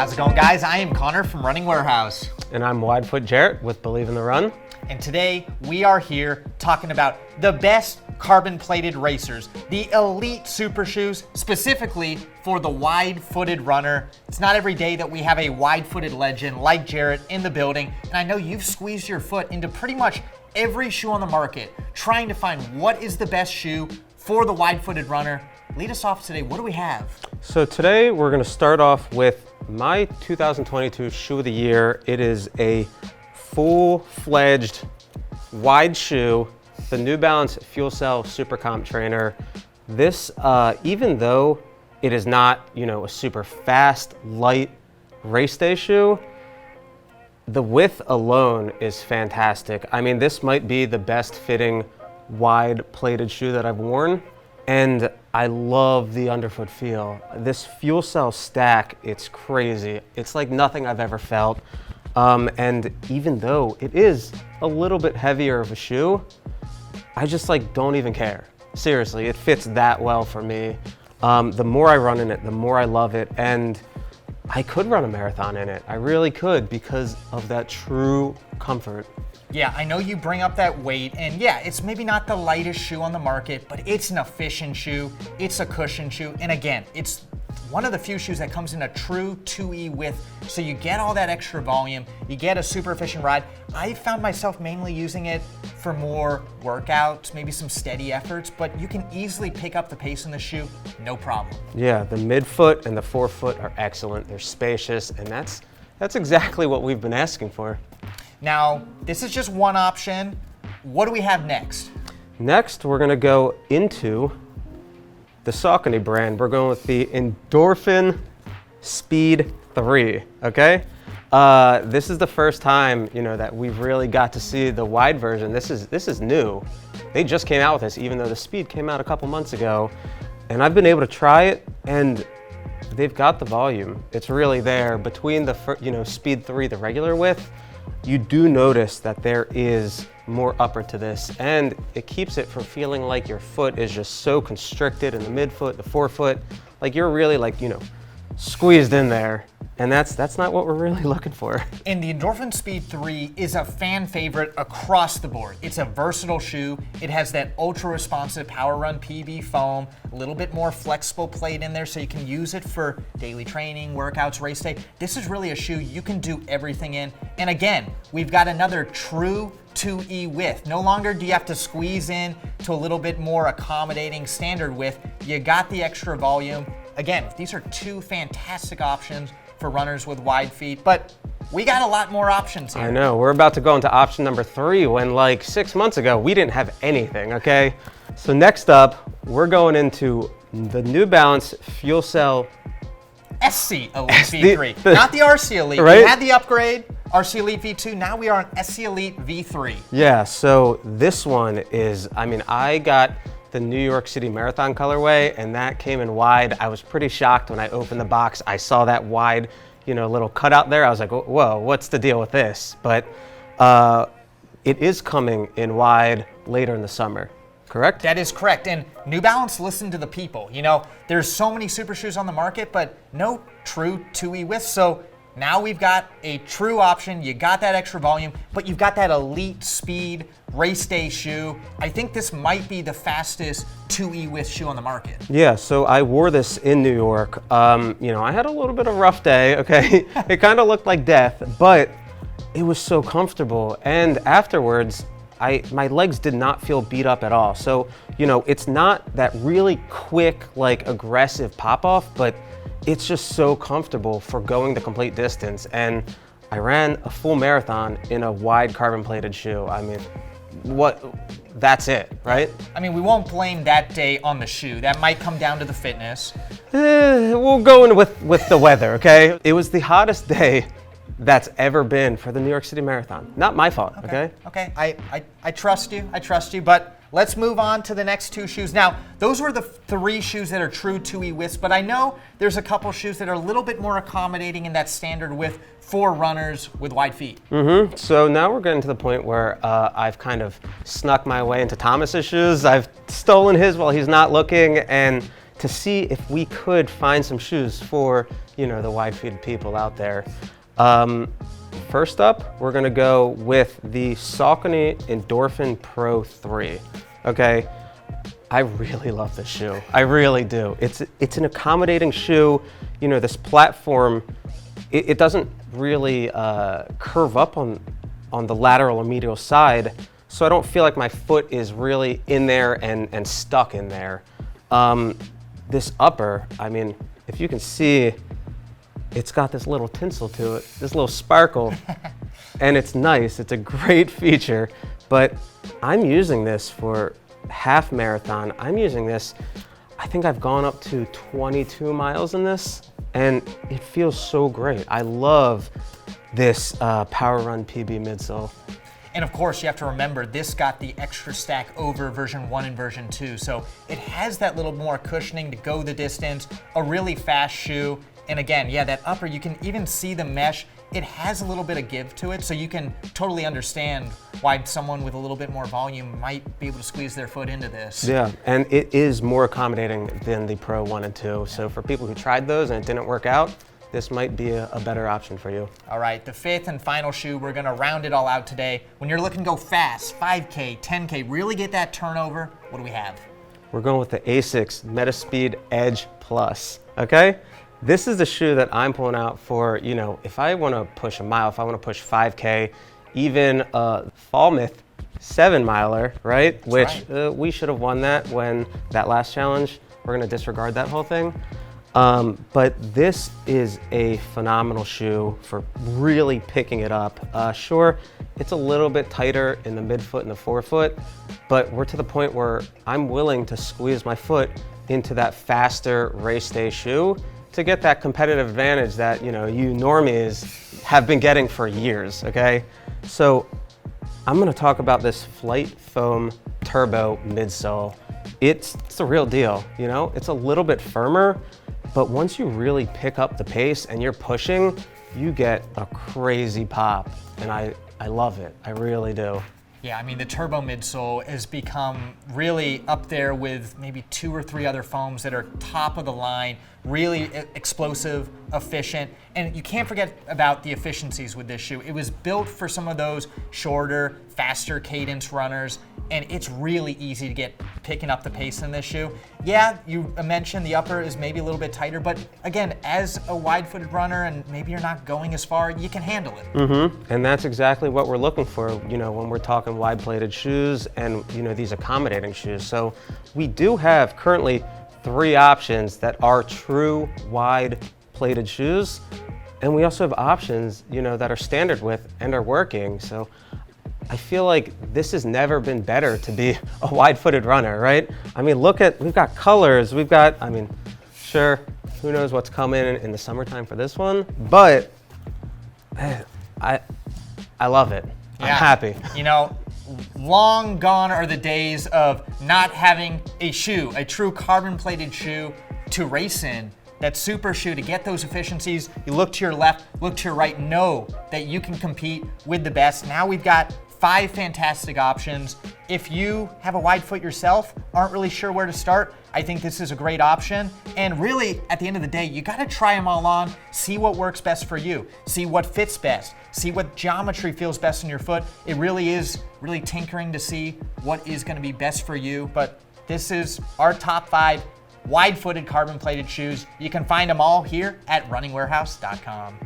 How's it going, guys? I am Connor from Running Warehouse. And I'm Widefoot Jarrett with Believe in the Run. And today we are here talking about the best carbon-plated racers, the elite super shoes, specifically for the wide-footed runner. It's not every day that we have a wide-footed legend like Jarrett in the building, and I know you've squeezed your foot into pretty much every shoe on the market, trying to find what is the best shoe for the wide-footed runner. Lead us off today. What do we have? So today we're going to start off with my 2022 shoe of the year. It is a full-fledged wide shoe, the New Balance Fuel Cell Super Comp Trainer. This, even though it is not, a super fast, light race day shoe, the width alone is fantastic. I mean, this might be the best fitting wide plated shoe that I've worn. And I love the underfoot feel. This fuel cell stack, it's crazy. It's like nothing I've ever felt. And even though it is a little bit heavier of a shoe, I just don't even care. Seriously, it fits that well for me. The more I run in it, the more I love it. And I could run a marathon in it. I really could because of that true comfort. Yeah, I know you bring up that weight, and yeah, it's maybe not the lightest shoe on the market, but it's an efficient shoe, it's a cushion shoe, and again, it's one of the few shoes that comes in a true 2E width, so you get all that extra volume, you get a super efficient ride. I found myself mainly using it for more workouts, maybe some steady efforts, but you can easily pick up the pace in the shoe, no problem. Yeah, the midfoot and the forefoot are excellent, they're spacious, and that's exactly what we've been asking for. Now, this is just one option. What do we have next? Next, we're gonna go into the Saucony brand. We're going with the Endorphin Speed 3, okay? This is the first time, that we've really got to see the wide version. This is new. They just came out with this, even though the Speed came out a couple months ago. And I've been able to try it, and they've got the volume. It's really there. Between the, Speed 3, the regular width, you do notice that there is more upper to this, and it keeps it from feeling like your foot is just so constricted in the midfoot, the forefoot, like you're really squeezed in there. And that's not what we're really looking for. And the Endorphin Speed 3 is a fan favorite across the board. It's a versatile shoe. It has that ultra responsive Power Run PB foam, a little bit more flexible plate in there so you can use it for daily training, workouts, race day. This is really a shoe you can do everything in. And again, we've got another true 2E width. No longer do you have to squeeze in to a little bit more accommodating standard width. You got the extra volume. Again, these are two fantastic options for runners with wide feet, but we got a lot more options here. I know, we're about to go into option number 3 when 6 months ago, we didn't have anything, okay? So next up, we're going into the New Balance Fuel Cell SC Elite V3, not the RC Elite. Right? We had the upgrade, RC Elite V2, now we are on SC Elite V3. Yeah, so this one is, I got the New York City Marathon colorway, and that came in wide. I was pretty shocked when I opened the box. I saw that wide, little cutout there. I was like, whoa, what's the deal with this? But it is coming in wide later in the summer, correct? That is correct, and New Balance listened to the people. There's so many super shoes on the market, but no true 2E width, so now we've got a true option. You got that extra volume, but you've got that elite speed race day shoe. I think this might be the fastest 2E width shoe on the market. Yeah, so I wore this in New York. I had a little bit of a rough day, okay? It kind of looked like death, but it was so comfortable. And afterwards, my legs did not feel beat up at all. So, it's not that really quick, aggressive pop-off, but it's just so comfortable for going the complete distance. And I ran a full marathon in a wide carbon plated shoe. That's it, right? We won't blame that day on the shoe. That might come down to the fitness. We'll go in with the weather, okay? It was the hottest day that's ever been for the New York City Marathon. Not my fault, okay? Okay, I trust you, but let's move on to the next two shoes. Now, those were the 3 shoes that are true 2E widths, but I know there's a couple shoes that are a little bit more accommodating in that standard width for runners with wide feet. So now we're getting to the point where I've kind of snuck my way into Thomas's shoes. I've stolen his while he's not looking, and to see if we could find some shoes for, you know, the wide-footed people out there. First up, we're gonna go with the Saucony Endorphin Pro 3, okay? I really love this shoe, I really do. It's an accommodating shoe. You know, this platform, it doesn't really curve up on the lateral or medial side, so I don't feel like my foot is really in there and stuck in there. This upper, I mean, if you can see, it's got this little tinsel to it, this little sparkle, and it's nice, it's a great feature, but I'm using this for half marathon. I'm using this, I think I've gone up to 22 miles in this, and it feels so great. I love this Power Run PB midsole. And of course, you have to remember, this got the extra stack over version 1 and version 2, so it has that little more cushioning to go the distance, a really fast shoe. And again, yeah, that upper, you can even see the mesh. It has a little bit of give to it, so you can totally understand why someone with a little bit more volume might be able to squeeze their foot into this. Yeah, and it is more accommodating than the Pro 1 and 2. So for people who tried those and it didn't work out, this might be a better option for you. All right, the fifth and final shoe, we're gonna round it all out today. When you're looking to go fast, 5K, 10K, really get that turnover, what do we have? We're going with the Asics Metaspeed Edge Plus, okay? This is the shoe that I'm pulling out for, you know, if I want to push a mile, if I want to push 5K, even Falmouth 7-miler, right? Which we should have won that when that last challenge. We're going to disregard that whole thing. But this is a phenomenal shoe for really picking it up. Sure, it's a little bit tighter in the midfoot and the forefoot, but we're to the point where I'm willing to squeeze my foot into that faster race day shoe to get that competitive advantage that, you know, you normies have been getting for years, okay? So I'm gonna talk about this Flight Foam Turbo midsole. It's the real deal, you know? It's a little bit firmer, but once you really pick up the pace and you're pushing, you get a crazy pop, and I love it, I really do. Yeah, I mean, the Turbo midsole has become really up there with maybe 2 or 3 other foams that are top of the line, really explosive, efficient, and you can't forget about the efficiencies with this shoe. It was built for some of those shorter, faster cadence runners, and it's really easy to get picking up the pace in this shoe. Yeah, you mentioned the upper is maybe a little bit tighter, but again, as a wide-footed runner and maybe you're not going as far, you can handle it. Mm-hmm. And that's exactly what we're looking for, you know, when we're talking wide-plated shoes and, you know, these accommodating shoes. So we do have currently 3 options that are true wide-plated shoes, and we also have options, you know, that are standard width and are working. So I feel like this has never been better to be a wide-footed runner, right? I mean, look at, we've got colors, we've got, I mean, sure, who knows what's coming in the summertime for this one, but I love it. Yeah. I'm happy. You know, long gone are the days of not having a shoe, a true carbon-plated shoe to race in. That super shoe to get those efficiencies. You look to your left, look to your right, know that you can compete with the best. Now we've got 5 fantastic options. If you have a wide foot yourself, aren't really sure where to start, I think this is a great option. And really, at the end of the day, you gotta try them all on, see what works best for you, see what fits best, see what geometry feels best in your foot. It really is really tinkering to see what is gonna be best for you. But this is our top 5 wide-footed carbon-plated shoes. You can find them all here at runningwarehouse.com.